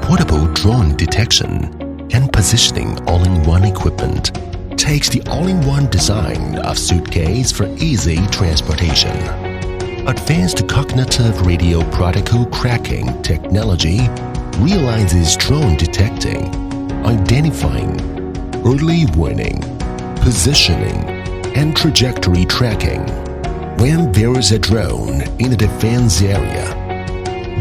portable drone detection and positioning all-in-one equipment takes the all-in-one design of suitcase for easy transportation. Advanced cognitive radio protocol cracking technology realizes drone detecting, identifying, early warning, positioning, and trajectory tracking. When there is a drone in the defense area,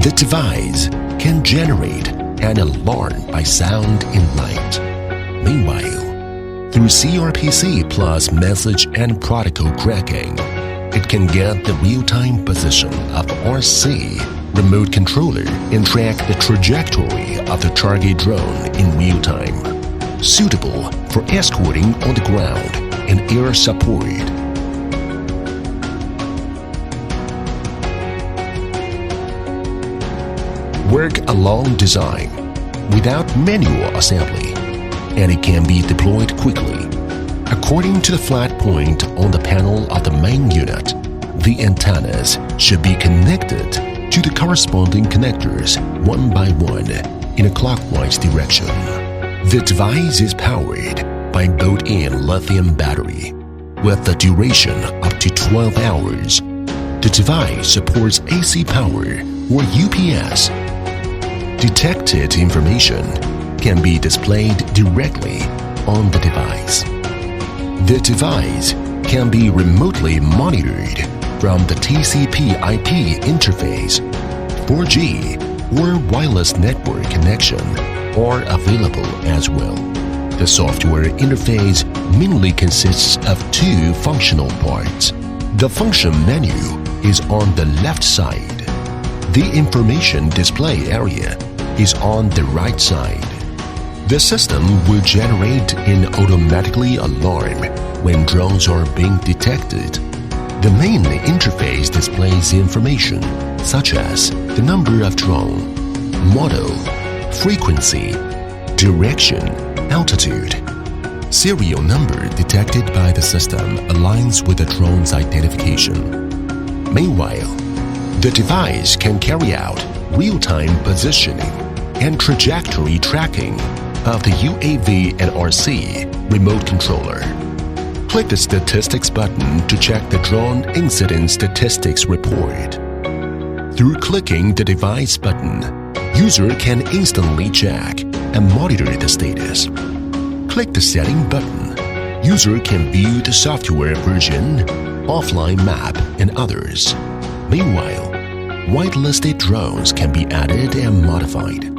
the device can generate an alarm by sound and light. Meanwhile, through CRPC plus message and protocol cracking, it can get the real-time position of the RC remote controller and track the trajectory of the target drone in real time, suitable for escorting on the ground and air support. Work along design without manual assembly, and it can be deployed quickly. According to the flat point on the panel of the main unit, the antennas should be connected to the corresponding connectors one by one in a clockwise direction. The device is powered by a built-in lithium battery with a duration up to 12 hours. The device supports AC power or UPS. Detected information can be displayed directly on the device. The device can be remotely monitored from the TCP/IP interface. 4G or wireless network connection are available as well. The software interface mainly consists of two functional parts. The function menu is on the left side. The information display area is on the right side. The system will generate an automatically alarm when drones are being detected. The main interface displays information such as the number of drone, model, frequency, direction, altitude. Serial number detected by the system aligns with the drone's identification. Meanwhile, the device can carry out real-time positioning and trajectory tracking of the UAV and RC remote controller. Click the Statistics button to check the Drone Incident Statistics report. Through clicking the Device button, user can instantly check and monitor the status. Click the Setting button. User can view the software version, offline map, and others. Meanwhile, whitelisted drones can be added and modified.